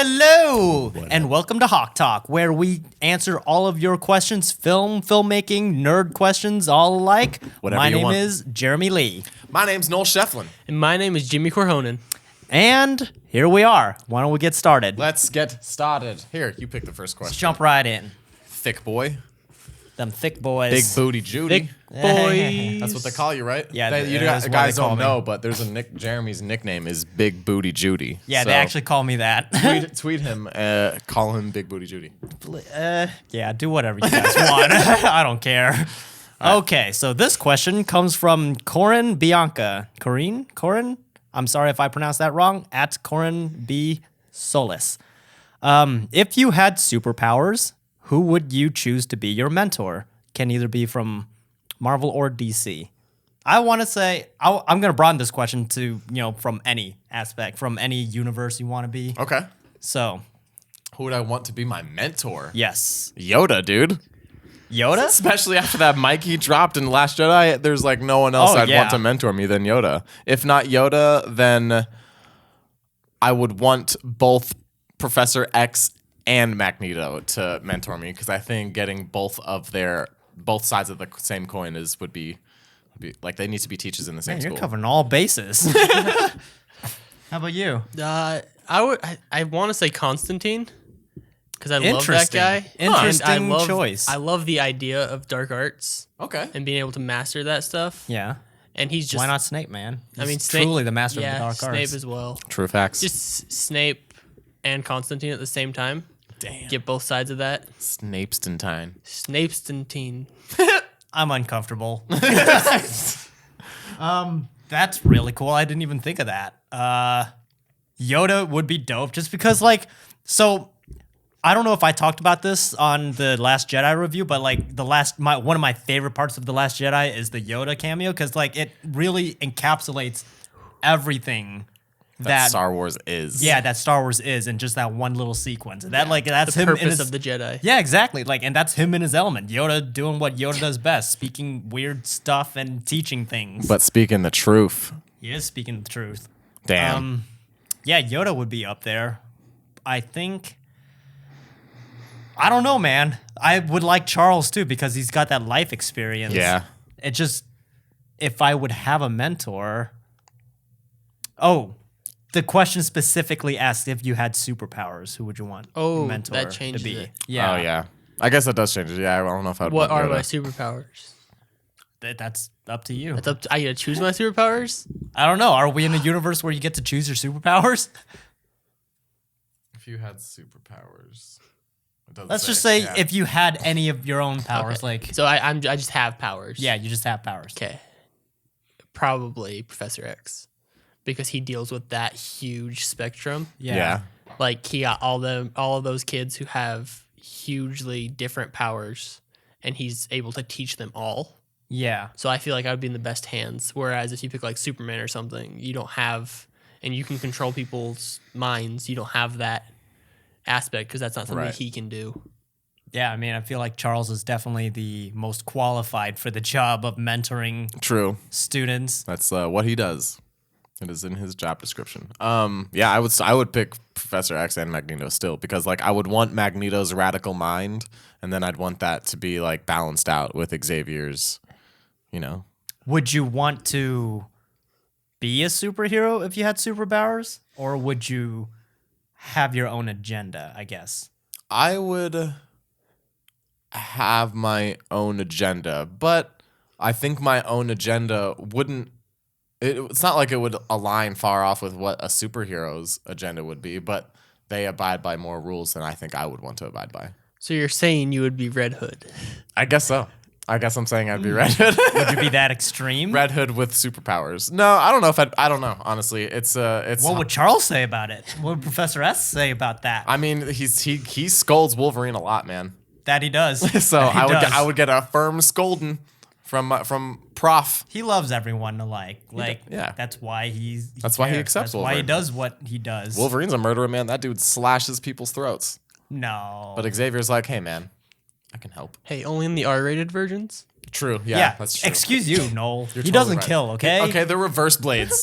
Hello, and welcome to HawkTalk, where we answer all of your questions, filmmaking, nerd questions, all alike. Whatever My you name want. is Jeremy Lee. My name's Noel Shefflin. And my name is Jimmy Corhonen. And here we are. Why don't we get started? Let's get started. Here, you pick the first question. Let's jump right in. Thick boy. Them thick boys. Big booty Judy. Thick boys. That's what they call you, right? Yeah, you that's what guys they call don't me. know, but there's a Jeremy's nickname is Big Booty Judy. Yeah, So they actually call me that. tweet him, call him Big Booty Judy. Yeah, do whatever you guys want. I don't care. Okay, so this question comes from Corin Bianca. Corin? I'm sorry if I pronounced that wrong. At Corin B. Solis. If you had superpowers, who would you choose to be your mentor? Can either be from Marvel or DC. I want to say, I'm going to broaden this question to, from any aspect, from any universe you want to be. Okay. So, Who would I want to be my mentor? yes. Yoda, dude. Yoda? Especially after that mic he dropped in Last Jedi, there's like no one else I'd yeah. want to mentor me than Yoda. If not Yoda, then I would want both Professor X and Magneto to mentor me, because I think getting both sides of the same coin would be like they need to be teachers in the same Man, school. you're covering all bases. How about you? I want to say Constantine because I love that Interesting. guy. Interesting And choice. I love the idea of dark arts Okay. and being able to master that stuff. Yeah. And he's just Why not Snape, man? I mean, He's Snape, truly the master of the dark Snape arts. as well. True facts. Just Snape and Constantine at the same time. Damn. Get both sides of that. Snapestantine. Snapestantine. I'm uncomfortable. That's really cool. I didn't even think of that. Yoda would be dope just because, so I don't know if I talked about this on the Last Jedi review, but one of my favorite parts of the Last Jedi is the Yoda cameo, because it really encapsulates everything that Star Wars is. Yeah, that Star Wars is, and just that one little sequence. And that's The him in purpose his, of the Jedi. Yeah, exactly. And that's him in his element. Yoda doing what Yoda does best, speaking weird stuff and teaching things. But speaking the truth. He is speaking the truth. Damn. Yeah, Yoda would be up there. I think. I don't know, man. I would like Charles too, because he's got that life experience. Yeah. It just, if I would have a mentor. Oh, the question specifically asked if you had superpowers, who would you want Oh, a mentor that changes to be? it. Yeah. Oh, yeah. I guess that does change it. Yeah, I don't know if I'd What want are Yoda. my superpowers? That's up to you. It's up to, I gotta choose my superpowers? I don't know. Are we in a universe where you get to choose your superpowers? If you had superpowers. It doesn't Let's just say yeah. if you had any of your own powers, Okay. So I just have powers. yeah, you just have powers. Okay. Probably Professor X, because he deals with that huge spectrum. Yeah. Like he got all of those kids who have hugely different powers, and he's able to teach them all. Yeah. So I feel like I would be in the best hands. Whereas if you pick like Superman or something, you don't have, and you can control people's minds. You don't have that aspect because that's not something Right. he can do. Yeah, I mean, I feel like Charles is definitely the most qualified for the job of mentoring True. students. That's what he does. It is in his job description. Yeah, I would pick Professor X and Magneto still, because I would want Magneto's radical mind, and then I'd want that to be balanced out with Xavier's, Would you want to be a superhero if you had superpowers? Or would you have your own agenda, I guess? I would have my own agenda, but I think my own agenda wouldn't. It's not like it would align far off with what a superhero's agenda would be, but they abide by more rules than I think I would want to abide by. So you're saying you would be Red Hood? I guess so. I guess I'm saying I'd be Red Hood. Would you be that extreme? Red Hood with superpowers. No, I don't know if I don't know. Honestly, it's. What would Charles say about it? What would Professor S say about that? I mean, he scolds Wolverine a lot, man. That he does. So That he does. I would get a firm scolding from Prof. He loves everyone alike. yeah. That's why he That's why he cares. accepts That's why he Wolverine. does what he does. Wolverine's a murderer, man. That dude slashes people's throats. No. But Xavier's like, hey, man, I can help. Hey, only in the R-rated versions. True. Yeah, that's true. Excuse you, Noel. He totally doesn't right. kill, okay? Okay, they're reverse blades.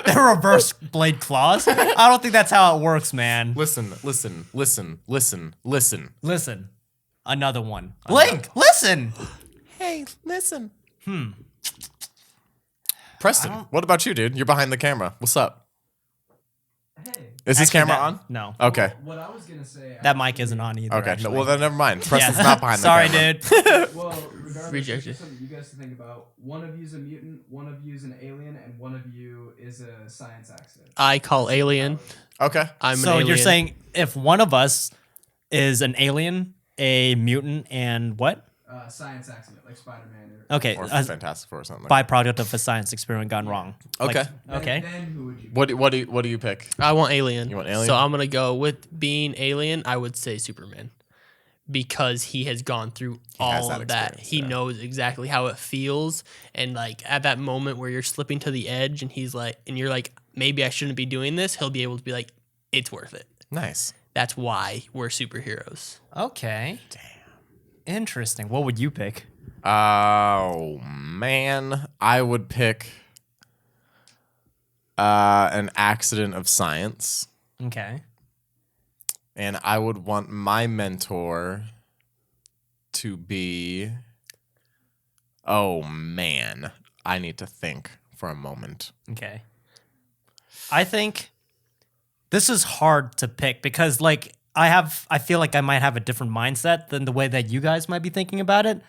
They're reverse blade claws. I don't think that's how it works, man. Listen. Listen. Another one. Link, listen. Hey, listen. Preston, what about you, dude? You're behind the camera. What's up? Hey. Is this Actually, camera that- on? No. Okay. What I was gonna say. That mic isn't on either. Okay. No, actually. well, then never mind. Preston's not behind Sorry, the camera. dude. Well, regardless, Rejected. just something you guys to think about. One of you is a mutant, one of you is an alien, and one of you is a science accident. I call alien. Okay. I'm So an alien. you're saying if one of us is an alien, a mutant, and what? Science accident, like Spider-Man. Or Okay, Or a Fantastic Four or something. byproduct of a science experiment gone wrong. Okay. Okay. Then who would you? What do you pick? I want alien. You want alien? So I'm gonna go with being alien. I would say Superman, because he has gone through has all that of that. experience, He yeah. knows exactly how it feels, and like at that moment where you're slipping to the edge, and he's like, and you're like, maybe I shouldn't be doing this. He'll be able to be like, it's worth it. Nice. That's why we're superheroes. Okay. Damn. Interesting. What would you pick? Oh man, I would pick an accident of science, Okay. and I would want my mentor to be. Oh man, I need to think for a moment. Okay. I think this is hard to pick because like I feel like I might have a different mindset than the way that you guys might be thinking about it.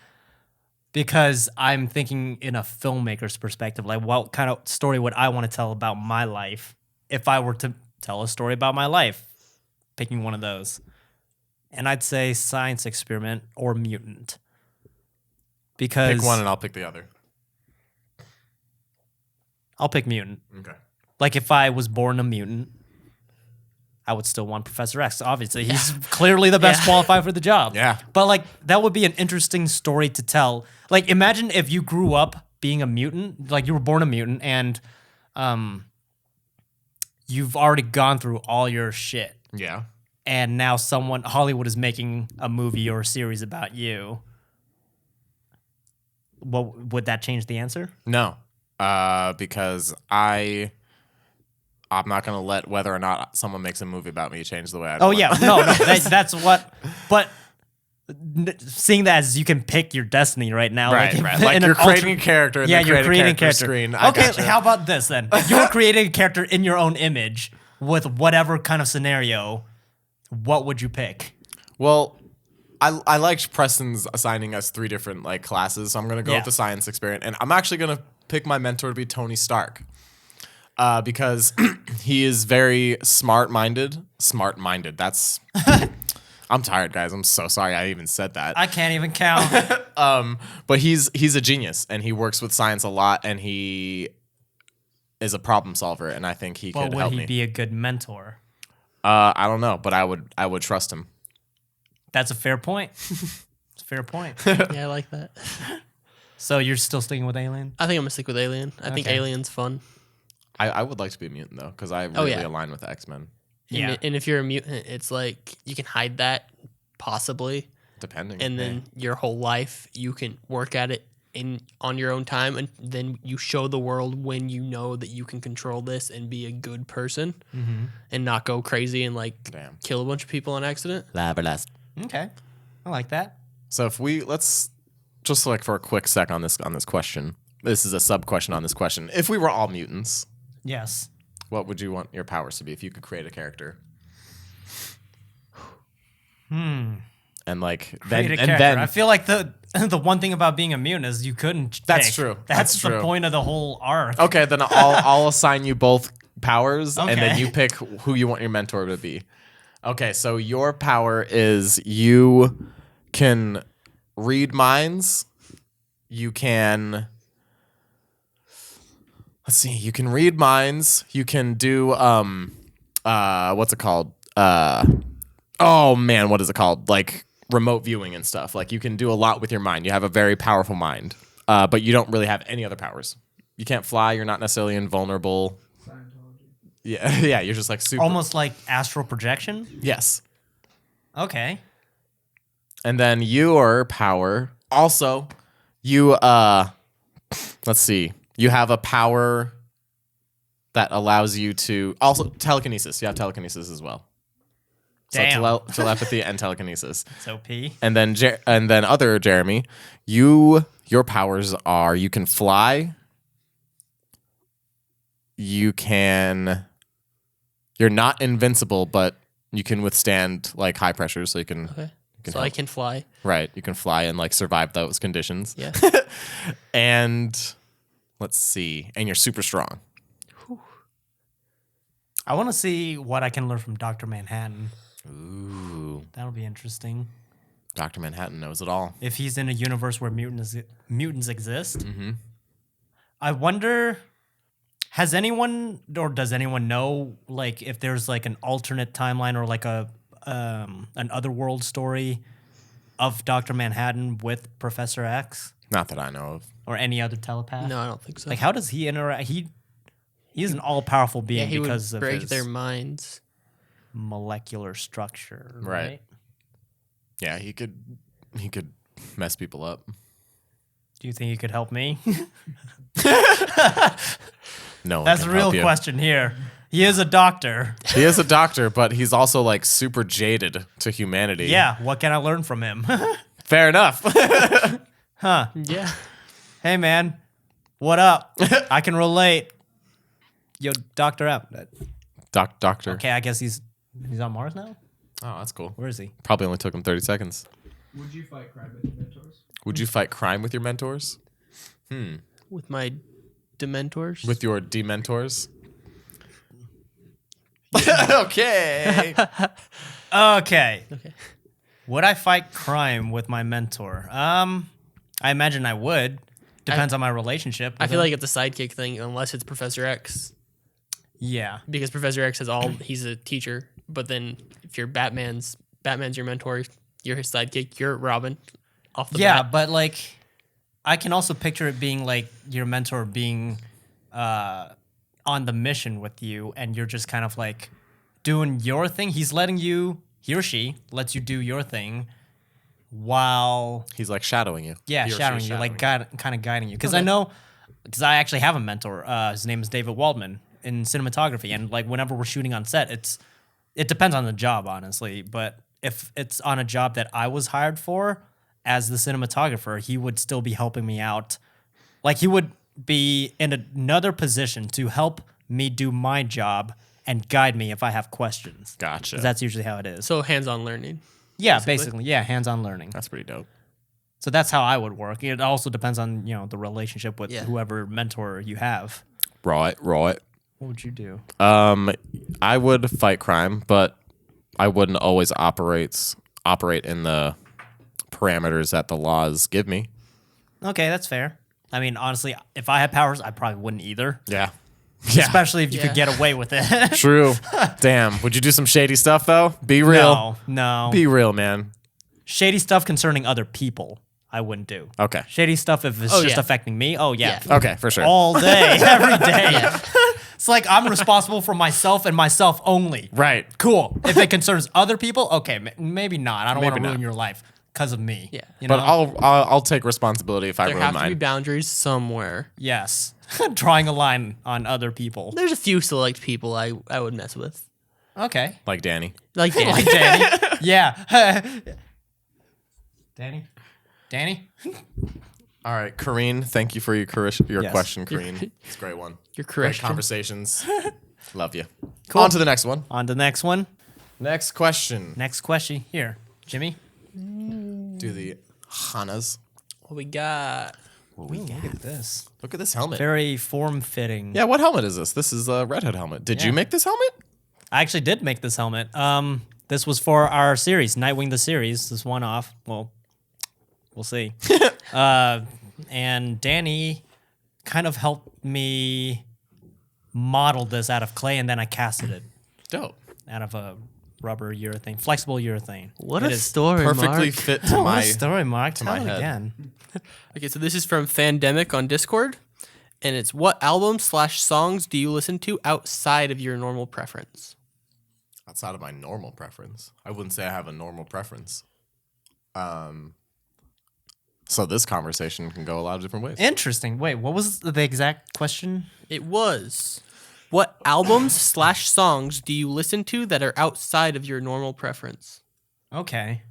Because I'm thinking in a filmmaker's perspective, like what kind of story would I want to tell about my life if I were to tell a story about my life? Picking one of those. And I'd say science experiment or mutant. Because Pick one, and I'll pick the other. I'll pick mutant. Okay. Like if I was born a mutant, I would still want Professor X. Obviously, he's clearly the best Yeah. qualified for the job. Yeah. But like that would be an interesting story to tell. Like imagine if you grew up being a mutant, like you were born a mutant and you've already gone through all your shit. Yeah. And now Hollywood is making a movie or a series about you. What would that change the answer? No, because I'm not gonna let whether or not someone makes a movie about me change the way I. Oh yeah, no, that's what. But seeing that as you can pick your destiny right now, Right, like, right. Like in you're an creating a character. And Yeah, then you're creating a character. character. Screen. I Okay, gotcha. how about this then? If you're creating a character in your own image with whatever kind of scenario, what would you pick? Well, I liked Preston's assigning us 3 different like classes, so I'm gonna go Yeah. with the science experiment, and I'm actually gonna pick my mentor to be Tony Stark, because he is very smart-minded. Smart-minded. That's. I'm tired, guys. I'm so sorry I even said that. I can't even count. But he's a genius, and he works with science a lot, and he is a problem solver, and I think he But could would help he me. be a good mentor? I don't know, but I would trust him. That's a fair point. It's a fair point. Yeah, I like that. So you're still sticking with Alien? I think I'm gonna stick with alien. I think Okay. alien's fun. I would like to be a mutant though, because I really yeah. align with the X-Men. Yeah. And if you're a mutant, it's like you can hide that possibly, Depending. and then your whole life you can work at it on your own time, and then you show the world when you know that you can control this and be a good person and not go crazy and like Damn. kill a bunch of people on accident. Okay. I like that. So if let's just like for a quick sec on this question. This is a sub question on this question. If we were all mutants, Yes. what would you want your powers to be if you could create a character? And like then Create a and character. then I feel like the one thing about being a mutant is you couldn't That's pick. true. That's That's the true. point of the whole arc. okay, then I'll assign you both powers, and then Okay. you pick who you want your mentor to be. Okay, so your power is you can read minds. You can. Let's see. You can read minds. You can do what's it called? Oh man, what is it called? Like remote viewing and stuff. Like you can do a lot with your mind. You have a very powerful mind, but you don't really have any other powers. You can't fly. You're not necessarily invulnerable. Scientology. Yeah, yeah. You're just like super. Almost like astral projection. Yes. Okay. And then your power also, You let's see. You have a power that allows you to also telekinesis. You have telekinesis as well. Damn. So telepathy and telekinesis. So P. And then other Jeremy, your powers are you can fly. You're not invincible, but you can withstand like high pressure, so you can Okay. can So I help. can fly. Right, you can fly and like survive those conditions. Yeah. And let's see, and you're super strong. I want to see what I can learn from Dr. Manhattan. Ooh, That'll be interesting. Dr. Manhattan knows it all. If he's in a universe where mutants exist. Mm-hmm. I wonder, has anyone or does anyone know like if there's like an alternate timeline or like an otherworld story of Dr. Manhattan with Professor X Not that I know of. or any other telepath? No, I don't think so. Like how does he interact? He's an all-powerful yeah, being he would because of break his their minds. molecular structure, Right. right? Yeah, he could mess people up. Do you think he could help me? No, one That's can the real help you. question here. He is a doctor. He is a doctor, but he's also like super jaded to humanity. Yeah, what can I learn from him? Fair enough. Huh. Yeah. Hey man, what up? I can relate. Yo, Dr. App. Doctor. Okay, I guess he's on Mars now? Oh, that's cool. Where is he? Probably only took him 30 seconds. Would you fight crime with your mentors? Would you fight crime with your mentors? With my Dementors. With your dementors? Okay. Okay. Okay. Would I fight crime with my mentor? I imagine I would. Depends on my relationship. I with feel him. like it's a sidekick thing unless it's Professor X. Yeah. Because Professor X has he's a teacher, but then if you're Batman's your mentor, you're his sidekick, you're Robin off the Yeah, bat. but like I can also picture it being like your mentor being on the mission with you and you're just kind of like doing your thing. He or she lets you do your thing while He's like shadowing you. yeah, He or she shadowing is you, like kind of guiding you. Because Okay. because I actually have a mentor. His name is David Waldman in cinematography, and like whenever we're shooting on set, it depends on the job, honestly. But if it's on a job that I was hired for as the cinematographer, he would still be helping me out. Like he would be in another position to help me do my job and guide me if I have questions. Gotcha. 'Cause that's usually how it is. So hands-on learning. Yeah, basically, yeah, hands-on learning. That's pretty dope. So that's how I would work. It also depends on, the relationship with Yeah. whoever mentor you have. Right. What would you do? I would fight crime, but I wouldn't always operate in the parameters that the laws give me. Okay, that's fair. I mean, honestly, if I had powers, I probably wouldn't either. Yeah. Especially if you could Yeah. get away with it. True. Damn. Would you do some shady stuff though? Be real. No. Be real, man. Shady stuff concerning other people, I wouldn't do. Okay. Shady stuff if it's Oh, just yeah. affecting me. Oh, yeah. Yeah. Okay, for sure. All day, every day. Yeah. It's like I'm responsible for myself and myself only. Right. Cool. If it concerns other people, okay, maybe not. I don't want Maybe to ruin not. your life because of me. Yeah. You But know? I'll take responsibility if I There ruin have to be mine. boundaries somewhere. Yes. Drawing a line on other people. There's a few select people I would mess with. Okay. Like Danny. Like Dan. Like Danny. Yeah. Danny? All right, Kareen, thank you for your Yes. question, Kareen. It's a great one. Your Great Christian. conversations. Love you. Cool. On to the next one. On to the next one. Next question. Next question. Here, Jimmy. Do the Hanas. What we got? Look at this. Look at this helmet. Very form-fitting. Yeah, what helmet is this? This is a Red Hood helmet. Did you Yeah. make this helmet? I actually did make this helmet. This was for our series, Nightwing the series. This one off. Well, we'll see. And Danny kind of helped me model this out of clay, and then I casted it Dope. out of a rubber urethane, flexible urethane. What It a is- story, Perfectly Mark. fit to What my a story, Mark. Tell my it head. again. Okay, so this is from Fandemic on Discord, and it's what albums/songs do you listen to outside of your normal preference? outside of my normal preference. I wouldn't say I have a normal preference. So this conversation can go a lot of different ways. Interesting. Wait, what was the exact question? It was, what albums/songs do you listen to that are outside of your normal preference? Okay.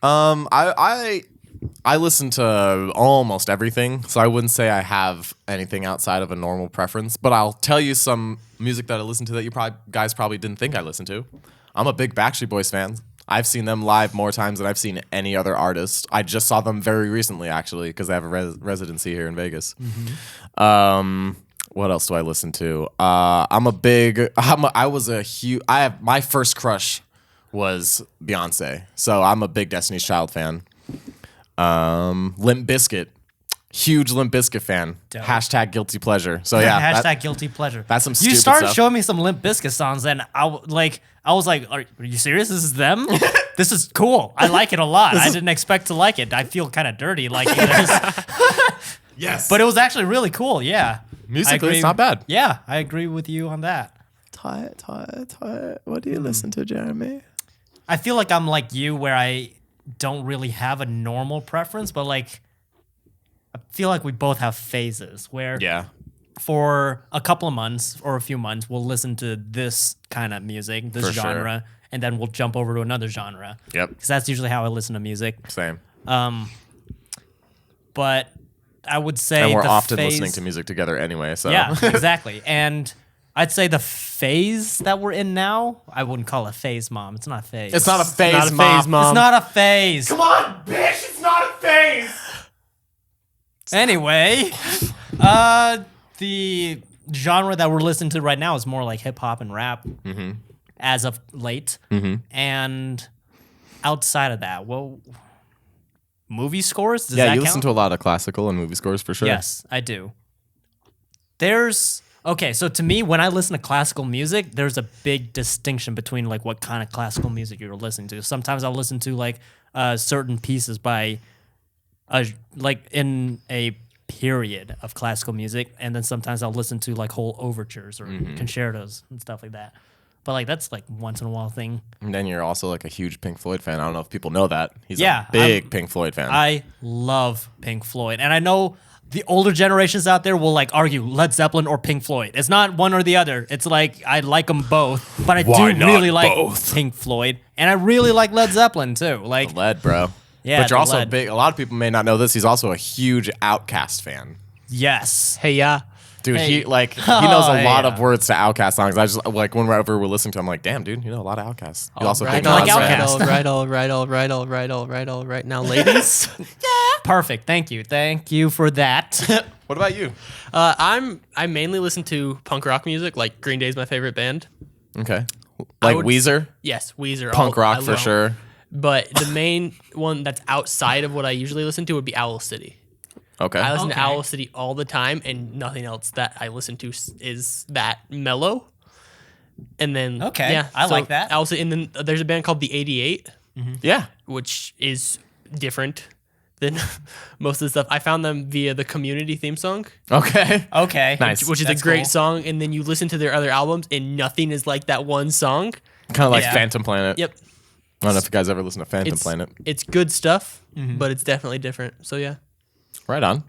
I listen to almost everything, so I wouldn't say I have anything outside of a normal preference. But I'll tell you some music that I listen to that you guys probably didn't think I listened to. I'm a big Backstreet Boys fan. I've seen them live more times than I've seen any other artist. I just saw them very recently, actually, because they have a residency here in Vegas. What else do I listen to? My first crush was Beyonce, so I'm a big Destiny's Child fan. Limp Bizkit, huge Limp Bizkit fan. Dope. Hashtag guilty pleasure. So yeah, Hashtag guilty pleasure. that's some You stupid started stuff. showing me some Limp Bizkit songs, and I was like, are you serious? This is them? This is cool. I like it a lot. I didn't expect to like it. I feel kind of dirty liking this. Yes, But it was actually really cool. Yeah. musically, agree. it's not bad. Yeah, I agree with you on that. What do you listen to, Jeremy? I feel like I'm like you, where I don't really have a normal preference, but like, I feel like we both have phases where Yeah, for a couple of months or a few months, we'll listen to this kind of music, this For sure. genre, and then we'll jump over to another genre. yep, Because that's usually how I listen to music. same. But I would say And we're the often phase, listening to music together anyway. So Yeah, exactly. And I'd say the phase that we're in now, I wouldn't call it phase, Mom. It's not a phase. it's not a phase, Not a Mom. phase, Mom. It's not a phase. Come on, bitch! It's not a phase. Anyway, the genre that we're listening to right now is more like hip hop and rap as of late. And outside of that, well, movie scores? Does Yeah, that you count? listen to a lot of classical and movie scores for sure. Yes, I do. So to me, when I listen to classical music, there's a big distinction between like what kind of classical music you're listening to. Sometimes I'll listen to like certain pieces by like in a period of classical music, and then sometimes I'll listen to like whole overtures or concertos and stuff like that. But like that's like once in a while thing. And then you're also like a huge Pink Floyd fan. I don't know if people know that. He's Yeah, a big Pink Floyd fan. I love Pink Floyd, and I know the older generations out there will like argue Led Zeppelin or Pink Floyd. It's not one or the other. It's like I like them both, but I Why do not really like both? Pink Floyd, and I really like Led Zeppelin too. Like, Lead, bro. Yeah, but you're the also Lead. big. A lot of people may not know this. He's also a huge Outkast fan. yes, Hey, yeah. Dude, Hey. he knows a lot yeah. of words to Outkast songs. I just like whenever we're listening to him, I'm like, damn, dude, you know a lot of Outkast. You also right, big like Nas fan. Outkast. right now, ladies. perfect. Thank you for that. What about you? I mainly listen to punk rock music. Like Green Day's my favorite band. Okay, like would- Weezer, Yes, Weezer. punk rock I for love- sure. But the main one that's outside of what I usually listen to would be Owl City. Okay, I listen to Okay. Owl City all the time, and nothing else that I listen to is that mellow. And then Okay, yeah, I like that. Owl City, and then there's a band called the 88, yeah. which is different than most of the stuff. I found them via the Community theme song, Okay, Okay, Nice. which is That's a great cool. song. And then you listen to their other albums, and nothing is like that one song. kind of like Yeah. Phantom Planet. Yep, I don't know if you guys ever listen to Phantom it's Planet. it's good stuff, but it's definitely different. So yeah. Right on.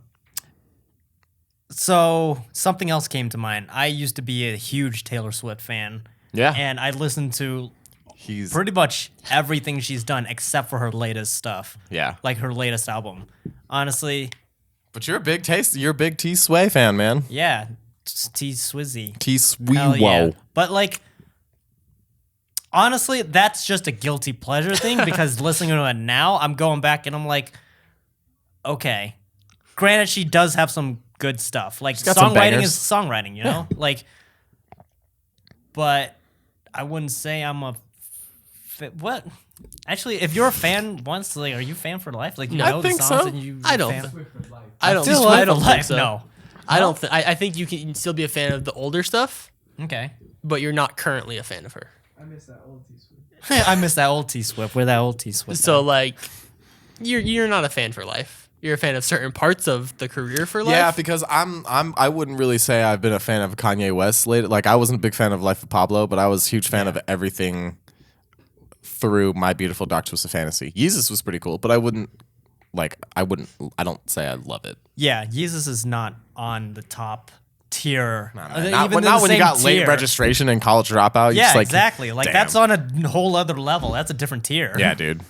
So something else came to mind. I used to be a huge Taylor Swift fan. Yeah. And I listened to He's pretty much everything she's done except for her latest stuff. yeah. Like her latest album. Honestly, But you're a big You're a big T Sway fan, man. yeah. T Swizzy. T Swee Hell yeah. Whoa. But like, honestly, that's just a guilty pleasure thing because listening to it now, I'm going back and I'm like, okay. Granted, she does have some good stuff. Like got some songwriting bangers. is songwriting, you know? Like, but I wouldn't say I'm a what? Actually, if you're a fan once, like, are you a fan for life? Like, you No. I know the think songs so. and you. I don't fan? think- Swift for life. I don't. Just I for don't life, think so. No. I don't. I think you can still be a fan of the older stuff, Okay. but you're not currently a fan of her. I miss that old T Swift. I miss that old T Swift. Where that old T Swift? So like, you're not a fan for life. You're a fan of certain parts of the career for life. Yeah, because I wouldn't really say I've been a fan of Kanye West lately. Like I wasn't a big fan of Life of Pablo, but I was a huge fan of everything through My Beautiful Dark Twisted Fantasy. Yeezus was pretty cool, but I wouldn't like I don't say I love it. Yeah, Yeezus is not on the top tier. Not Even when, in not the when you same got late tier. registration and college dropout. You're Yeah, just like, exactly. Like damn. that's on a whole other level. That's a different tier. Yeah, dude.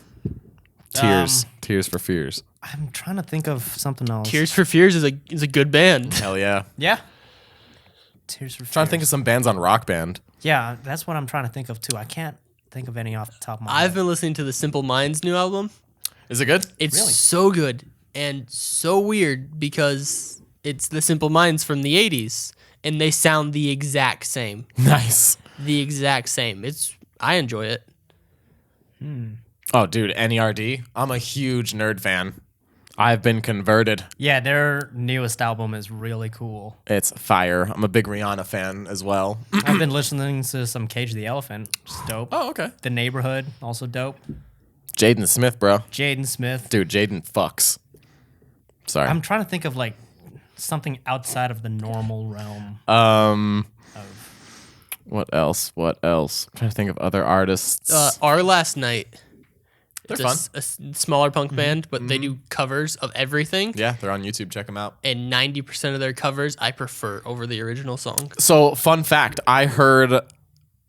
Tears for fears. I'm trying to think of something else. Tears for Fears is a good band. Hell yeah. Yeah. Tears for Trying to think of some bands on Rock Band. Yeah, that's what I'm trying to think of too. I can't think of any off the top of my I've head. been listening to the Simple Minds new album. Is it good? It's Really? so good and so weird because it's the Simple Minds from the 80s and they sound the exact same. Nice. The exact same. I enjoy it. Oh, dude, NERD. I'm a huge nerd fan. I've been converted. Yeah, their newest album is really cool. It's fire. I'm a big Rihanna fan as well. I've been listening to some Cage the Elephant. It's dope. Oh, okay. The Neighborhood, also dope. Jaden Smith, bro. Jaden Smith. Dude, Jaden fucks. Sorry. I'm trying to think of like something outside of the normal realm. What else? I'm trying to think of other artists. Our Last Night. They're It's fun. a smaller punk band, but they do covers of everything. Yeah, they're on YouTube. Check them out. And 90% of their covers I prefer over the original song. So, fun fact, I heard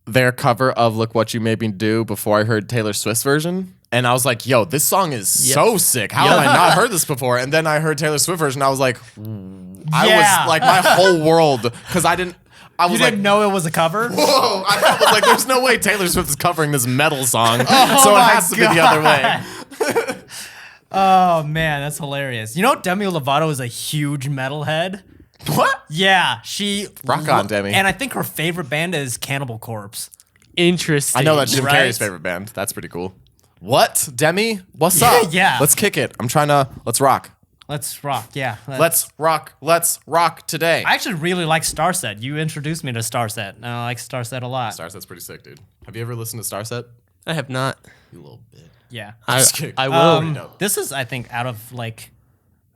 their cover of Look What You Made Me Do before I heard Taylor Swift's version. And I was like, yo, this song is so sick. How have I not heard this before? And then I heard Taylor Swift version. I was like, I Yeah. was like, my whole world, because I was You like, didn't know it was a cover? whoa. I was like, there's no way Taylor Swift is covering this metal song. Oh so it my has to be the other way. Oh man, that's hilarious. You know Demi Lovato is a huge metalhead? What? Yeah, she Rock on, Demi. And I think her favorite band is Cannibal Corpse. Interesting. I know that's Jim Right? Carrey's favorite band. That's pretty cool. What? Demi? What's up? Yeah. Let's kick it. Let's rock. Let's rock, yeah. Let's rock today. I actually really like Starset. You introduced me to Starset, and I like Starset a lot. Starset's pretty sick, dude. Have you ever listened to Starset? I have not. You little bit. Yeah. Just kidding. I will. dope. This is, I think, out of like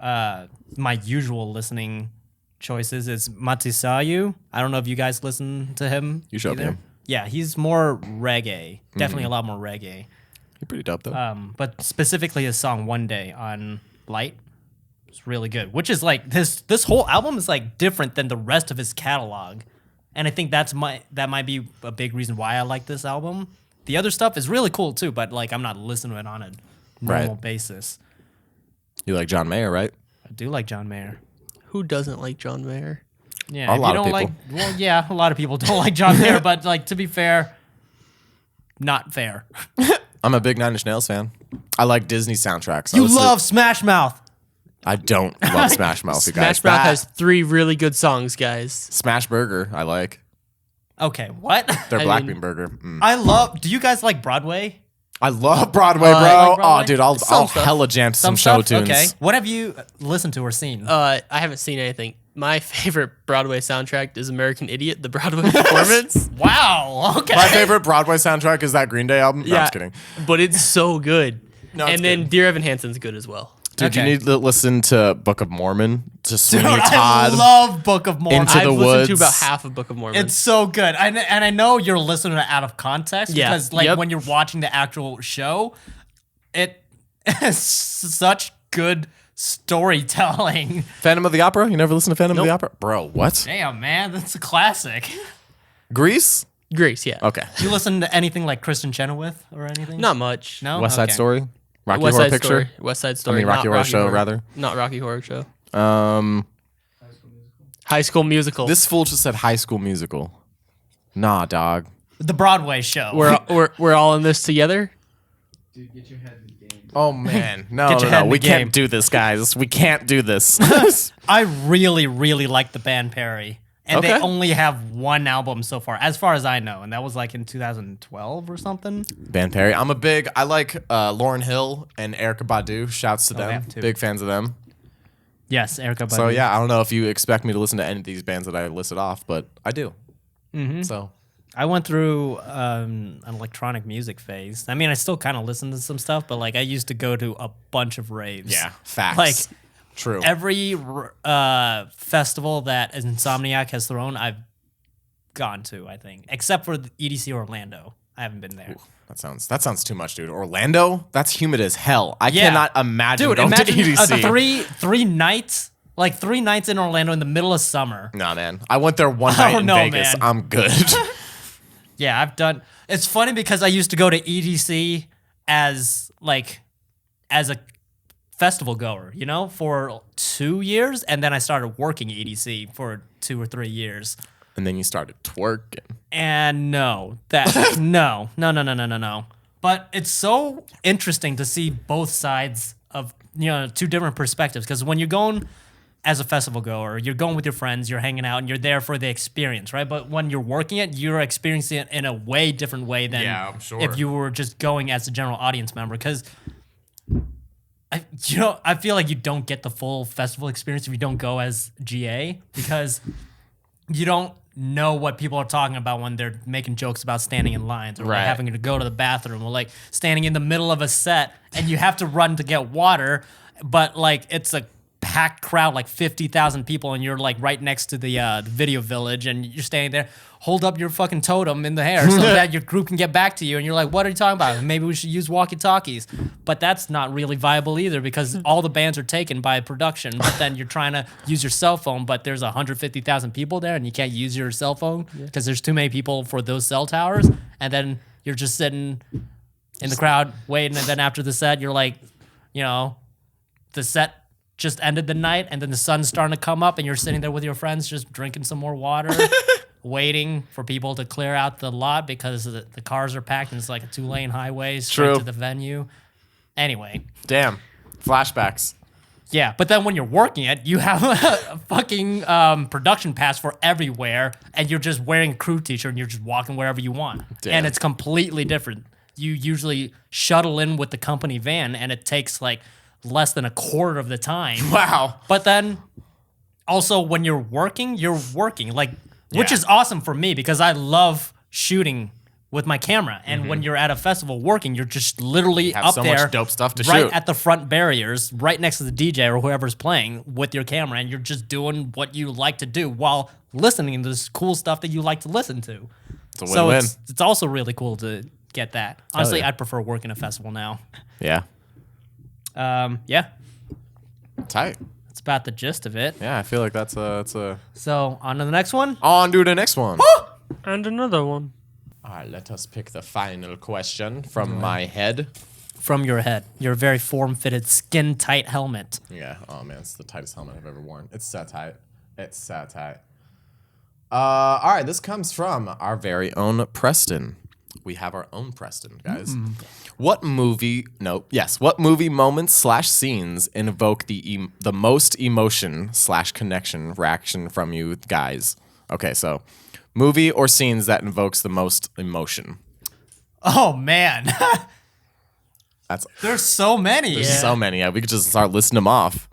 my usual listening choices is Matsusayu. I don't know if you guys listen to him. You showed me either. him. Yeah, he's more reggae. Definitely a lot more reggae. You're pretty dope, though. But specifically his song "One Day" on Light is really good. Which is like this whole album is like different than the rest of his catalog, and I think that might be a big reason why I like this album. The other stuff is really cool too, but like I'm not listening to it on a normal basis. You like John Mayer, right? I do like John Mayer. Who doesn't like John Mayer? Yeah, A if lot you of don't people. like, well, yeah, a lot of people don't like John Mayer, but like to be fair, not fair. I'm a big Nine Inch Nails fan. I like Disney soundtracks. You love Smash Mouth. I don't love Smash Mouth, you guys. Smash Mouth has 3 really good songs, guys. Smash Burger, I like. Okay, what? Their I Black mean- Bean Burger. Mm. I love. Do you guys like Broadway? I love Broadway, bro. I like Broadway. Oh, dude, I'll stuff. hella jam to some show stuff? tunes. Okay. What have you listened to or seen? I haven't seen anything. My favorite Broadway soundtrack is American Idiot, the Broadway performance. Wow. Okay. My favorite Broadway soundtrack is that Green Day album. No, I'm just kidding. But it's so good. No, it's and then good. Dear Evan Hansen's good as well. Dude, Okay. you need to listen to Book of Mormon to Sweeney Dude, Todd. I love Book of Mormon. Into I've the listened to Woods. about half of Book of Mormon. It's so good. And I know you're listening to it out of context Yeah. because like Yep. when you're watching the actual show, it is such good storytelling. Phantom of the Opera? You never listened to Phantom of the Nope. Opera? Bro, what? Damn, man, that's a classic. Grease? Grease, yeah. Okay. You listen to anything like Kristen Chenoweth or anything? Not much. No? West Side Okay. Story? Rocky West Horror Side Picture? Story. West Side Story. Rocky not Horror Show, rather. Not Rocky Horror Show. Um, High School Musical. this fool just said High School Musical. Nah, dog. The Broadway show. we're all in this together. Dude, get your head in the game. Oh, man. No, Get your head in We the game. can't do this, guys. We can't do this. I really, really like the band Perry. And they Okay. only have one album so far as I know. And that was like in 2012 or something. Van Perry. I like Lauryn Hill and Erykah Badu. Shouts to they them. have two. Big fans of them. Yes, Erica Badu. So, yeah, I don't know if you expect me to listen to any of these bands that I listed off, but I do. Mm-hmm. So, I went through an electronic music phase. I mean, I still kind of listen to some stuff, but like I used to go to a bunch of raves. yeah, facts. Like True. every festival that Insomniac has thrown, I've gone to, I think, except for the EDC Orlando. I haven't been there. That sounds too much, dude. Orlando? That's humid as hell. I Yeah. cannot imagine Dude, going imagine to EDC. three nights, like 3 nights in Orlando in the middle of summer. Nah, man. I went there one night in no, Vegas. man. I'm good. Yeah, I've done. It's funny because I used to go to EDC as a festival goer, for 2 years, and then I started working EDC for 2 or 3 years. And then you started twerking. And no. But it's so interesting to see both sides of, 2 different perspectives. Because when you're going as a festival goer, you're going with your friends, you're hanging out, and you're there for the experience, right? But when you're working it, you're experiencing it in a way different way than I'm sure. if you were just going as a general audience member. Because I feel like you don't get the full festival experience if you don't go as GA, because you don't know what people are talking about when they're making jokes about standing in lines or like Right. having to go to the bathroom or like standing in the middle of a set and you have to run to get water, but like it's a packed crowd, like 50,000 people, and you're like right next to the video village, and you're standing there. Hold up your fucking totem in the air so that your group can get back to you. And you're like, what are you talking about? Maybe we should use walkie-talkies. But that's not really viable either, because all the bands are taken by production. But then you're trying to use your cell phone, but there's 150,000 people there and you can't use your cell phone because there's too many people for those cell towers. And then you're just sitting in the crowd waiting. And then after the set, you're like, the set just ended the night, and then the sun's starting to come up, and you're sitting there with your friends just drinking some more water, waiting for people to clear out the lot because the cars are packed, and it's like a 2-lane highway straight True. to the venue. Anyway. Damn. Flashbacks. Yeah, but then when you're working it, you have a fucking production pass for everywhere, and you're just wearing a crew t-shirt, and you're just walking wherever you want. Damn. And it's completely different. You usually shuttle in with the company van, and it takes like less than a quarter of the time. Wow. But then also when you're working, like, which Yeah. is awesome for me because I love shooting with my camera. And when you're at a festival working, you're just literally Have up so there, much dope stuff to right shoot. at the front barriers, right next to the DJ or whoever's playing with your camera, and you're just doing what you like to do while listening to this cool stuff that you like to listen to. It's a So win-win. it's also really cool to get that. Honestly, yeah. I'd prefer working a festival now. Yeah. Yeah, Tight. that's about the gist of it. Yeah, I feel like that's a... So on to the next one. On to the next one. And another one. All right, let us pick the final question from my head. From your head, your very form-fitted, skin-tight helmet. Yeah. Oh, man, it's the tightest helmet I've ever worn. It's so tight. It's so tight. All right, this comes from our very own Preston. We have our own Preston, guys. What movie moments / scenes invoke the most emotion / connection reaction from you guys? Okay, so movie or scenes that invokes the most emotion. Oh man, That's there's so many. There's so many. Yeah, we could just start listing them off.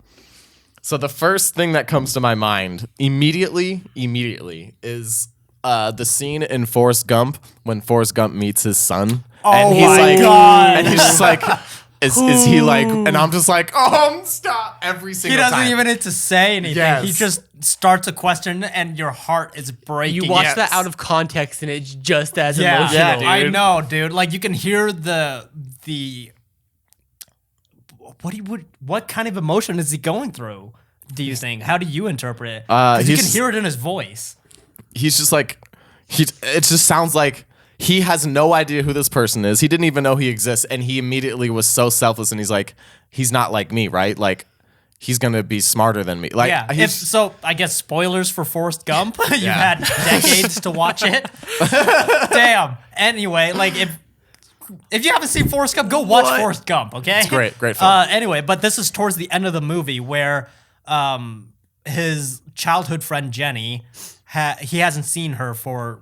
So the first thing that comes to my mind immediately is the scene in Forrest Gump when Forrest Gump meets his son. Oh and he's my like, God. And he's just like, is he like? And I'm just like, stop every He single doesn't time. even need to say anything. Yes. He just starts a question, and your heart is breaking. You watch Yes. that out of context, and it's just as Yeah, emotional. Yeah, dude. I know, dude. Like you can hear the what kind of emotion is he going through? Do you think? How do you interpret it? 'Cause you can he's- hear it in his voice. He's just like, it just sounds like he has no idea who this person is. He didn't even know he exists, and he immediately was so selfless. And he's like, he's not like me, right? Like, he's gonna be smarter than me. Like, Yeah. he's, So I guess spoilers for Forrest Gump. You've Yeah. had decades to watch it. Damn. Anyway, like if you haven't seen Forrest Gump, go watch What? Forrest Gump. Okay. It's great film. Anyway, but this is towards the end of the movie where his childhood friend Jenny, he hasn't seen her for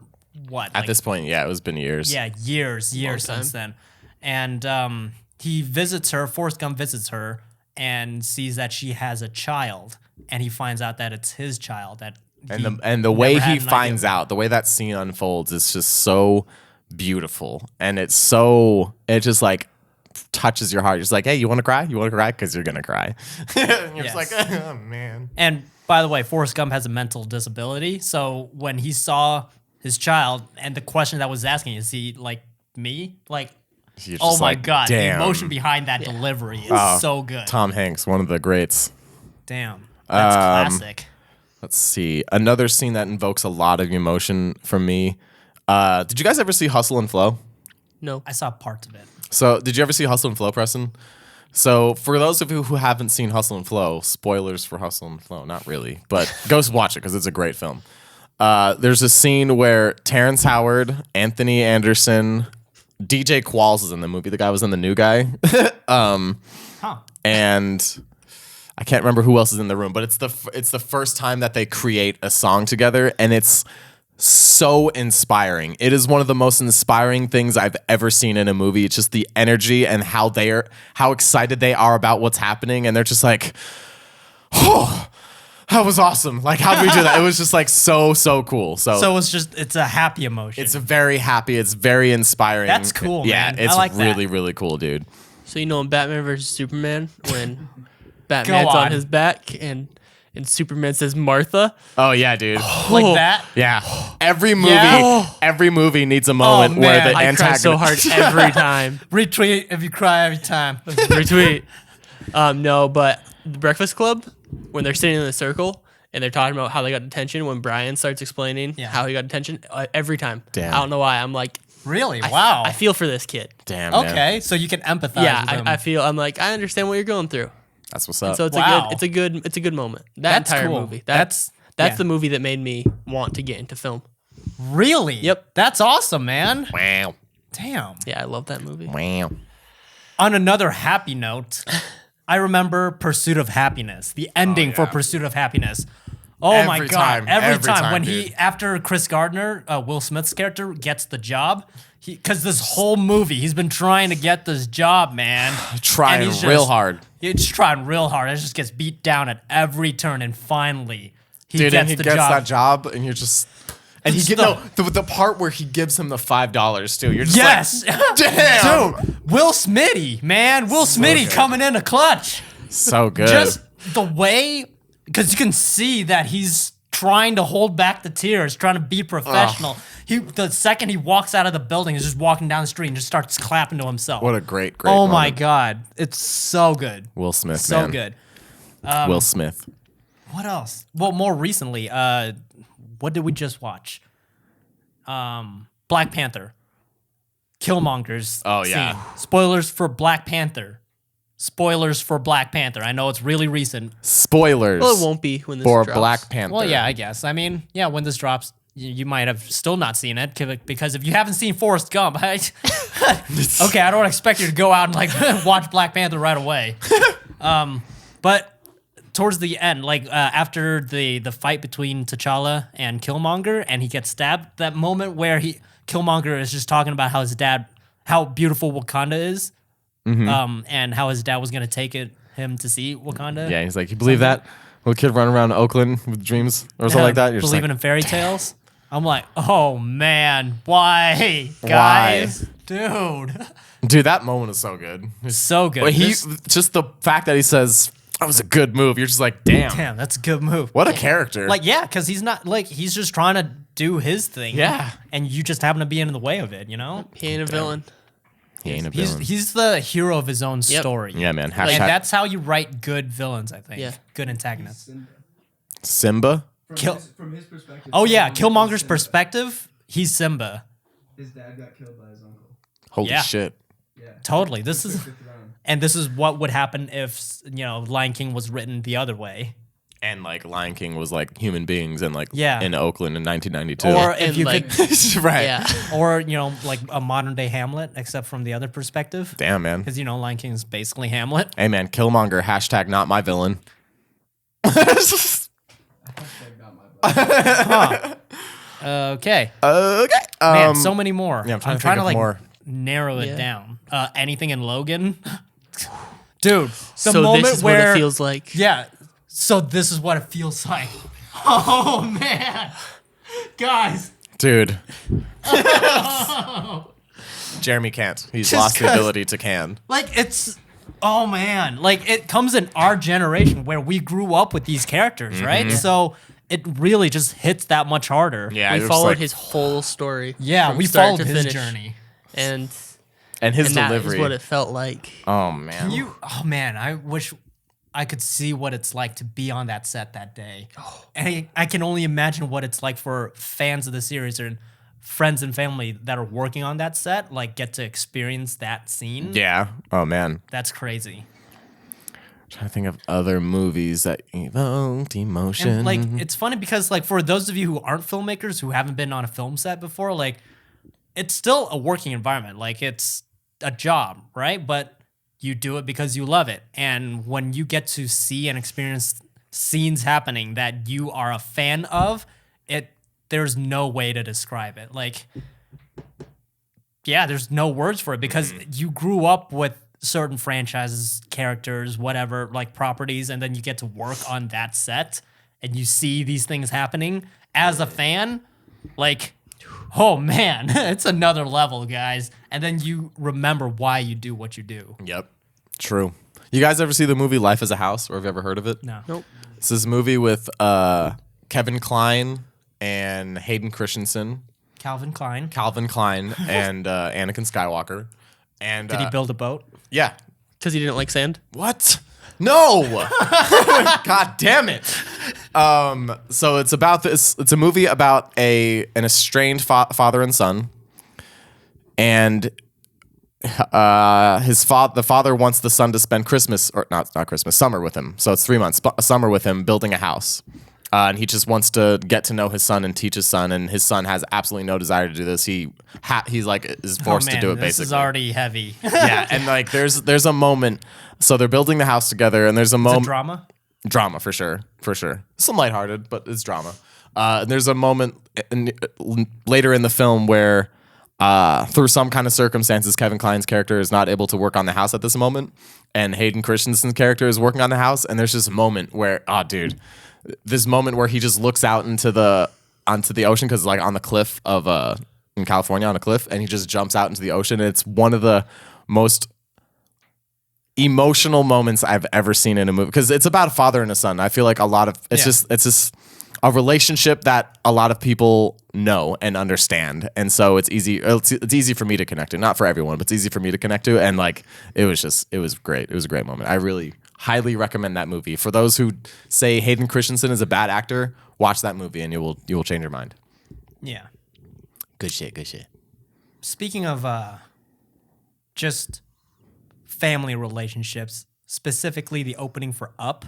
what? at this point, yeah, it was been years. Yeah, years since then. And he visits her, Forrest Gump visits her, and sees that she has a child. And he finds out that it's his child. And the way never had he an finds idea. out, the way that scene unfolds is just so beautiful. And it just like touches your heart. You're just like, hey, you want to cry? You want to cry? Because you're going to cry. And you're just like, Yes. oh, man. And by the way, Forrest Gump has a mental disability. So when he saw his child, and the question that was asking, is he like me. Like, You're oh just my like, god, damn. the emotion behind that delivery is Oh, so good. Tom Hanks, one of the greats. Damn, that's classic. Let's see. Another scene that invokes a lot of emotion from me. Did you guys ever see Hustle and Flow? No. I saw parts of it. So, did you ever see Hustle and Flow, Preston? So, for those of you who haven't seen Hustle and Flow, spoilers for Hustle and Flow, not really, but go watch it because it's a great film. There's a scene where Terrence Howard, Anthony Anderson, DJ Qualls is in the movie. The guy was in The New Guy. And I can't remember who else is in the room, but it's the first time that they create a song together, and it's so inspiring. It is one of the most inspiring things I've ever seen in a movie. It's just the energy and how excited they are about what's happening, and they're just like, oh, that was awesome. Like, how did we do that? It was just like so cool. So it's a happy emotion. it's very happy. It's very inspiring. That's cool, Yeah, man. I it's like that. really, really cool, dude. So you know in Batman versus Superman when Batman's on on. his back and Superman says Martha. Oh yeah, dude. like that. Yeah. Every movie, Yeah. every movie needs a moment where man. the I cry antagonist. so hard every time. Retweet if you cry every time. Retweet. No, but the Breakfast Club, when they're sitting in the circle and they're talking about how they got detention, when Brian starts explaining how he got detention, every time. Damn. I don't know why. I'm like, Really? Wow. I feel for this kid. Damn. Man. okay, so you can empathize. Yeah, with him. I feel. I'm like, I understand what you're going through. That's what's up. So it's Wow. it's a good moment. That That's entire cool. movie. That's That's yeah. the movie that made me want to get into film. Really? Yep. That's awesome, man. wow. Damn. Yeah, I love that movie. Wow. On another happy note, I remember Pursuit of Happiness, the ending for Pursuit of Happiness. Oh my Every god! time. Every Every time time, when dude. he after Chris Gardner, Will Smith's character gets the job, because this whole movie he's been trying to get this job, man. Trying And he's real just- hard. He's trying real hard. It just gets beat down at every turn, and finally he Dude, gets and he the gets job. that job, and you're just. And he It's get the part where he gives him the $5 too. You're just Yes, like, damn, dude, Will Smitty, man, Will Smitty good. coming in a clutch. so good. Just the way, because you can see that he's trying to hold back the tears, trying to be professional. The second he walks out of the building, he's just walking down the street and just starts clapping to himself. what a great. oh my moment. god, it's so good, Will Smith, so man. good. Will Smith. What else? Well, more recently, what did we just watch? Black Panther. Killmonger's Oh, yeah. scene. Spoilers for Black Panther. Spoilers for Black Panther. I know it's really recent. Spoilers Well, it won't be when this for drops. Black Panther. Well, yeah, I guess. I mean, yeah, when this drops, you might have still not seen it because if you haven't seen Forrest Gump, okay, I don't expect you to go out and like watch Black Panther right away. But towards the end, like after the fight between T'Challa and Killmonger, and he gets stabbed, that moment where Killmonger is just talking about how beautiful Wakanda is, and how his dad was gonna take him to see Wakanda. Yeah, he's like, you believe that? Little kid running around Oakland with dreams or something like that. You're just believing like, in fairy tales. I'm like, oh man, why, guys, dude, dude, that moment is so good. so good. But This- just the fact that he says that was a good move. You're just like, damn, damn, that's a good move. what a character. Like, yeah, because he's not like he's just trying to do his thing. Yeah. and you just happen to be in the way of it. You know, He ain't a villain. he ain't a he's villain. he's the hero of his own Yep. story. Yeah, man. and Hashtag that's how you write good villains. I think. Yeah. Good antagonists. Simba. From his perspective. Oh yeah, Simba Killmonger's Simba. perspective. He's Simba. His dad got killed by his uncle. Holy Yeah. shit. Yeah. Totally. He This took is the throne. and this is what would happen if Lion King was written the other way. And like Lion King was like human beings and like Yeah. in Oakland in 1992. Or if And you like, could, right. yeah. or like a modern day Hamlet, except from the other perspective. Damn, man. Because Lion King is basically Hamlet. Hey, man. Killmonger. Hashtag not my villain. Hashtag not my blood. Okay, Okay. man, so many more. yeah, I'm trying to trying think to of like more. narrow it Yeah. down. Anything in Logan, dude. The So moment this is where what it feels like. yeah. So this is what it feels like. Oh man, guys. Dude. Jeremy can't. He's Just lost the 'cause- ability to can. Like it's oh man, like it comes in our generation where we grew up with these characters, right? So it really just hits that much harder. Yeah, We you're just followed like, his whole story. Yeah, from we start followed to his finish. journey. and his that delivery. is what it felt like. Oh man. Oh man, I wish I could see what it's like to be on that set that day. And I can only imagine what it's like for fans of the series or friends and family that are working on that set, like get to experience that scene. Yeah. Oh man. That's crazy. Trying to think of other movies that evoked emotion. And like it's funny because like for those of you who aren't filmmakers who haven't been on a film set before, like it's still a working environment. Like it's a job, right? But you do it because you love it. And when you get to see and experience scenes happening that you are a fan of, there's no way to describe it. Like, yeah, there's no words for it because you grew up with certain franchises, characters, whatever, like properties, and then you get to work on that set and you see these things happening as a fan, like, oh man, it's another level, guys. And then you remember why you do what you do. Yep. True. You guys ever see the movie Life as a House, or have you ever heard of it? No. Nope. It's this movie with Kevin Kline and Hayden Christensen, Calvin Klein. and Anakin Skywalker. And Did he build a boat? Yeah. Because he didn't like sand? What? No. God damn it. So it's about this. It's a movie about an estranged father and son, and the father wants the son to spend Christmas, or not Christmas, summer with him. So it's 3 months, summer with him, building a house. And he just wants to get to know his son and teach his son, and his son has absolutely no desire to do this. He's forced to do it, basically. This is already heavy. Yeah, and like there's a moment. So they're building the house together, and there's a moment. Drama? Drama for sure. Some lighthearted, but it's drama. There's a moment later in the film where, through some kind of circumstances, Kevin Kline's character is not able to work on the house at this moment, and Hayden Christensen's character is working on the house. And there's just a moment where, this moment where he just looks out onto the ocean, because like on the cliff of in California, on a cliff, and he just jumps out into the ocean. And it's one of the most emotional moments I've ever seen in a movie, because it's about a father and a son. I feel like it's just a relationship that a lot of people know and understand, and so it's easy for me to connect to. Not for everyone, but it's easy for me to connect to. And like it was great. It was a great moment. I really highly recommend that movie. For those who say Hayden Christensen is a bad actor, watch that movie and you will change your mind. Yeah. Good shit. Speaking of just family relationships, specifically the opening for Up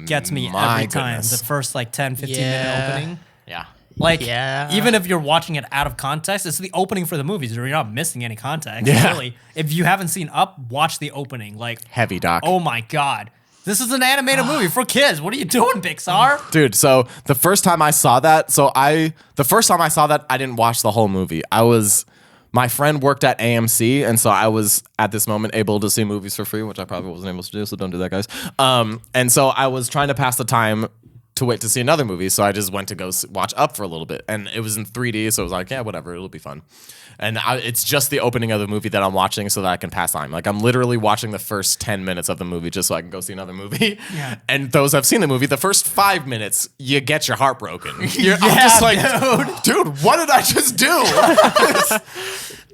gets me every time. Goodness. The first like 10, 15 minute opening. Yeah. Like, Yeah. even if you're watching it out of context, it's the opening for the movies, or you're not missing any context. Yeah. Really. If you haven't seen Up, watch the opening. Like, Heavy, doc. oh my God. This is an animated movie for kids. What are you doing, Pixar? Dude, so the first time I saw that, I didn't watch the whole movie. My friend worked at AMC, and so I was at this moment able to see movies for free, which I probably wasn't able to do, so don't do that, guys. And so I was trying to pass the time to wait to see another movie, so I just went to go watch Up for a little bit, and it was in 3D, so I was like, yeah, whatever, it'll be fun. And it's just the opening of the movie that I'm watching so that I can pass time. Like, I'm literally watching the first 10 minutes of the movie just so I can go see another movie. Yeah. And those who've seen the movie, the first 5 minutes, you get your heart broken. I'm just like, dude, what did I just do?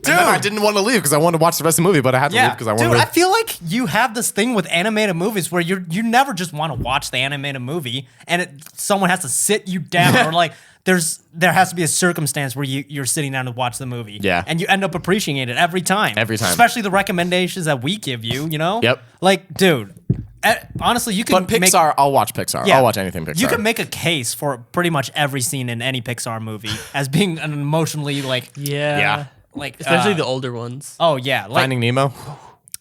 Dude, I didn't want to leave because I wanted to watch the rest of the movie, but I had to leave because I wanted to. I feel like you have this thing with animated movies where you never just want to watch the animated movie, and someone has to sit you down, or like there has to be a circumstance where you're sitting down to watch the movie. Yeah. And you end up appreciating it every time. Every time. Especially the recommendations that we give you, you know? Yep. Like, dude, honestly, you can But Pixar, I'll watch Pixar. Yeah. I'll watch anything Pixar. You can make a case for pretty much every scene in any Pixar movie as being an emotionally like Yeah. like Especially the older ones. oh yeah, like Finding Nemo.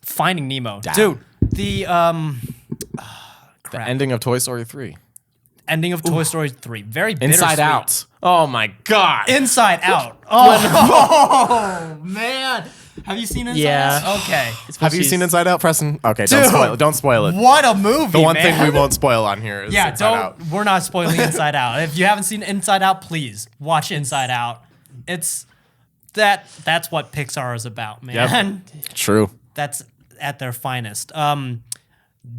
Finding Nemo. Damn. Dude, the The ending of Toy Story 3. ending of Toy Story 3. Very Inside bittersweet. Out. Oh my God. Inside Out. Oh, man. Have you seen Inside Yeah. Out? Okay. Have you seen Inside Out, Preston? Okay, Dude, don't spoil it. What a movie, The one man. thing we won't spoil on here is Yeah, Inside Out. we're not spoiling Inside Out. If you haven't seen Inside Out, please watch Inside Out. That's what Pixar is about, man. Yep. True. That's at their finest.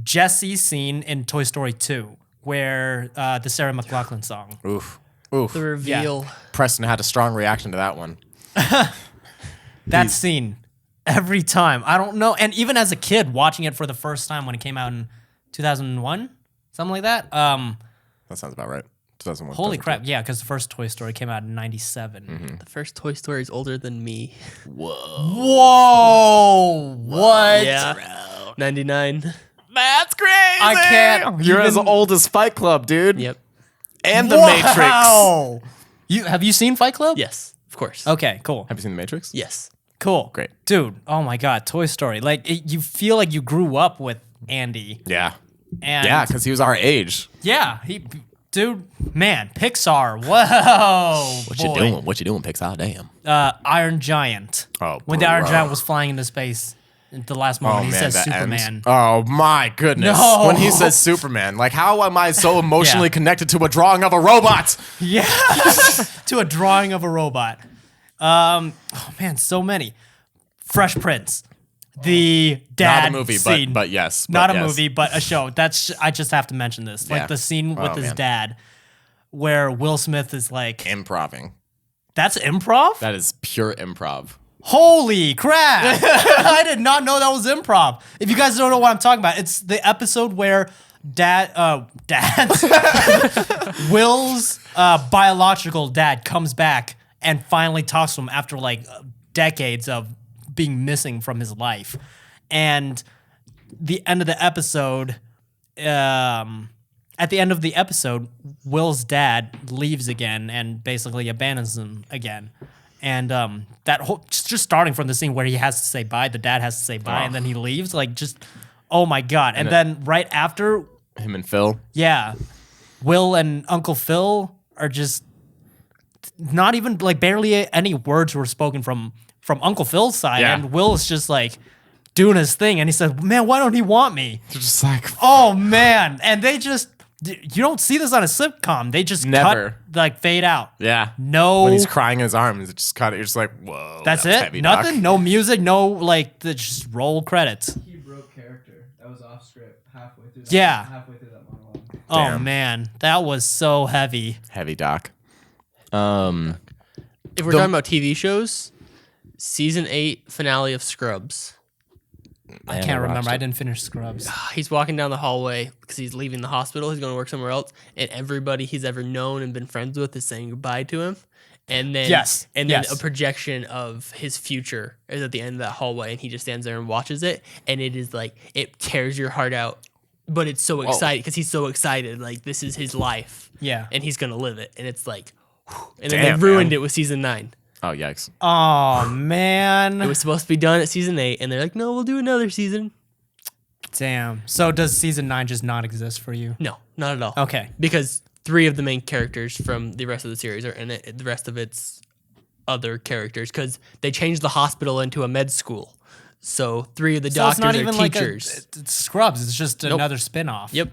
Jesse's scene in Toy Story 2, where the Sarah McLachlan song. Oof. The reveal. Preston had a strong reaction to that one. That scene every time. I don't know. And even as a kid watching it for the first time when it came out in 2001, something like that. That sounds about right. 2001. Holy 2002. crap. Yeah, because the first Toy Story came out in 97. The first Toy Story is older than me. Whoa. What? Yeah. 99. That's crazy. I can't. You're even- as old as Fight Club, dude. Yep. And The Matrix. Wow. Have you seen Fight Club? Yes, of course. Okay, cool. Have you seen The Matrix? Yes. Cool. Great. Dude, oh my God, Toy Story. Like, you feel like you grew up with Andy. Yeah. And Yeah, because he was our age. yeah, dude, man, Pixar. Whoa. What boy. you doing? What you doing, Pixar? Damn. Iron Giant. Oh, When the Iron bro. Giant was flying into space at the last moment, he says that Superman. ends. Oh my goodness. No. When he says Superman, like how am I so emotionally Yeah. connected to a drawing of a robot? Yeah. To a drawing of a robot. Oh man, so many. Fresh Prince. The dad Not a movie, scene. but yes. Not but a yes. movie, but a show. I just have to mention this. Yeah. Like the scene with Oh, his man. dad where Will Smith is like, Improving. that's improv? That is pure improv. Holy crap. I did not know that was improv. If you guys don't know what I'm talking about, it's the episode where Will's biological dad comes back and finally talks to him after like decades of being missing from his life. And the end of the episode, at the end of the episode, Will's dad leaves again and basically abandons him again. And that whole, just starting from the scene where he has to say bye, the dad has to say bye, and then he leaves. Like, just, oh my God. And then right after, Him and Phil. yeah, Will and Uncle Phil are just not even, like, barely any words were spoken from Uncle Phil's side. Yeah. And Will's just like doing his thing. And he said, man, why don't he want me? They're just like, Oh man. And they just, you don't see this on a sitcom. They just Never. cut, like, fade out. yeah. No. When he's crying in his arms, it's just kind of, you're just like, whoa. That's that was it. heavy, Doc. Nothing. No music. No, like, just roll credits. He broke character. That was off script halfway through. Yeah. Halfway through that monologue. Oh Damn. man, that was so heavy. Heavy, Doc. If we're talking about TV shows, season 8 finale of Scrubs. I can't remember. I didn't finish Scrubs. He's walking down the hallway because he's leaving the hospital. He's going to work somewhere else, and everybody he's ever known and been friends with is saying goodbye to him. And then, Yes, and then yes. a projection of his future is at the end of that hallway, and he just stands there and watches it, and it is like it tears your heart out. But it's so exciting because he's so excited. Like, this is his life, Yeah. and he's gonna live it. And it's like, whew. And then Damn, they ruined man. it with season 9. Oh, yikes. Oh It man. was supposed to be done at season 8, and they're like, no, we'll do another season. Damn. So does season 9 just not exist for you? No, not at all. Okay. Because 3 of the main characters from the rest of the series are in it. The rest of it's other characters because they changed the hospital into a med school. So 3 of the So doctors it's not are even teachers. like it's Scrubs. It's just another spin-off. Yep.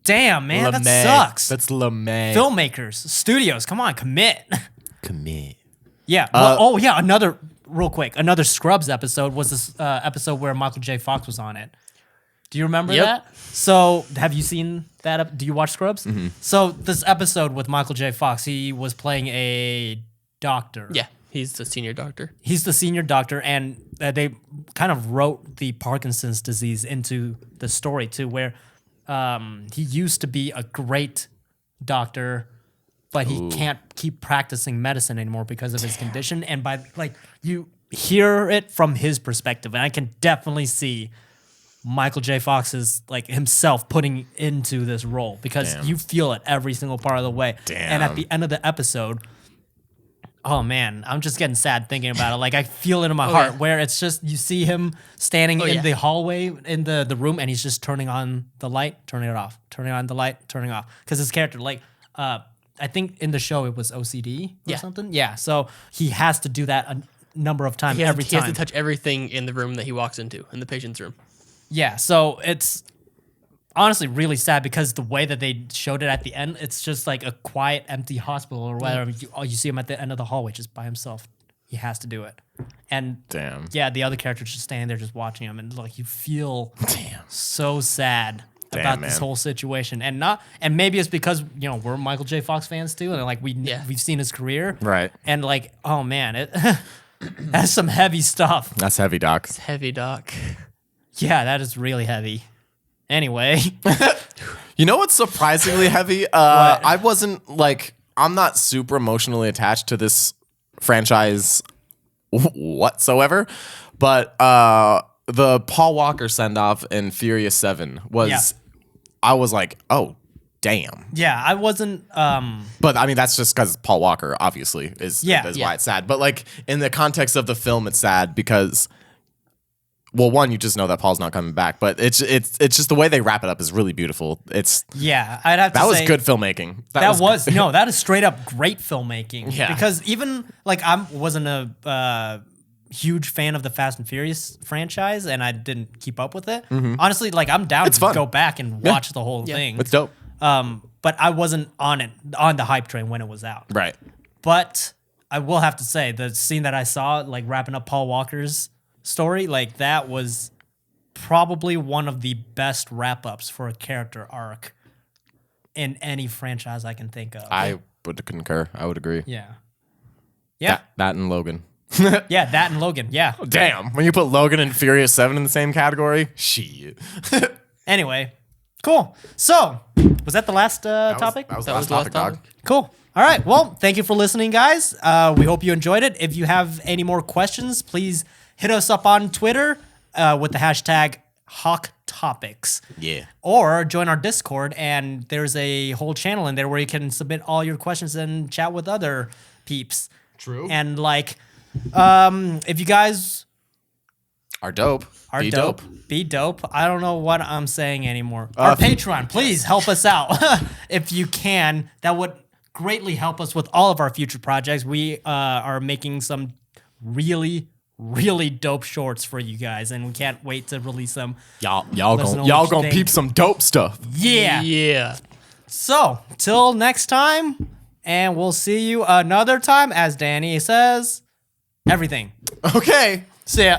Damn, man, that LeMay. sucks. That's LeMay. Filmmakers, studios, come on, commit. Commit. Yeah. Well, yeah. Another Scrubs episode was this episode where Michael J. Fox was on it. Do you remember Yep. that? So, have you seen that? Do you watch Scrubs? Mm-hmm. So, this episode with Michael J. Fox, he was playing a doctor. Yeah, he's the senior doctor. He's the senior doctor, and they kind of wrote the Parkinson's disease into the story too, where he used to be a great doctor, but he can't keep practicing medicine anymore because of his condition. And by like you hear it from his perspective, and I can definitely see Michael J. Fox's like himself putting into this role because Damn. you feel it every single part of the way. And at Damn. the end of the episode, oh man, I'm just getting sad thinking about it. Like I feel it in my heart yeah. where it's just you see him standing in yeah. the hallway in the room and he's just turning on the light, turning it off, turning on the light, turning off. Because his character, like I think in the show it was OCD or Yeah. something. Yeah. So he has to do that a number of times He has, every he time. has to touch everything in the room that he walks into, in the patient's room. Yeah, so it's honestly really sad because the way that they showed it at the end, it's just like a quiet, empty hospital or whatever. You see him at the end of the hallway just by himself. He has to do it. And Damn. yeah, the other character's just standing there just watching him and like you feel so sad Damn, about this man. whole situation. And maybe it's because, you know, we're Michael J. Fox fans too and like we've seen his career. Right. And like, oh man, That's some heavy stuff. That's heavy, Doc. It's heavy, Doc. Yeah, that is really heavy. Anyway, You know what's surprisingly heavy? I wasn't like, I'm not super emotionally attached to this franchise whatsoever, but the Paul Walker send off in Furious 7 was, Yeah. I was like, oh, damn. yeah, I wasn't. But I mean, that's just because Paul Walker obviously is Yeah. why it's sad. But like in the context of the film, it's sad because, well, one, you just know that Paul's not coming back, but it's just the way they wrap it up is really beautiful. Yeah, I'd have to That was say good filmmaking. That was no, that is straight up great filmmaking. Yeah. Because even like I wasn't a huge fan of the Fast and Furious franchise, and I didn't keep up with it. Honestly, like I'm down to fun. go back and watch the whole thing. It's dope. But I wasn't on the hype train when it was out. Right. But I will have to say the scene that I saw, like wrapping up Paul Walker's story, like that was probably one of the best wrap ups for a character arc in any franchise I can think of. I would concur. I would agree. Yeah. Yeah. That and Logan. Yeah, that and Logan. Yeah. Damn. When you put Logan and Furious 7 in the same category, shit. Anyway, cool. So, was that the last topic? That was That the was last the last topic, dog. topic. Cool. All right. Well, thank you for listening, guys. We hope you enjoyed it. If you have any more questions, please hit us up on Twitter with the hashtag HawkTopics. Yeah. Or join our Discord, and there's a whole channel in there where you can submit all your questions and chat with other peeps. True. And like, if you guys Are dope. are Be dope, be dope. I don't know what I'm saying anymore. Our Patreon, please help us out if you can. That would greatly help us with all of our future projects. We are making some really dope shorts for you guys, and we can't wait to release them. Y'all Let us know gonna what you think. peep some dope stuff. Yeah. Yeah. So till next time, and we'll see you another time. As Danny says, everything. Okay. See ya.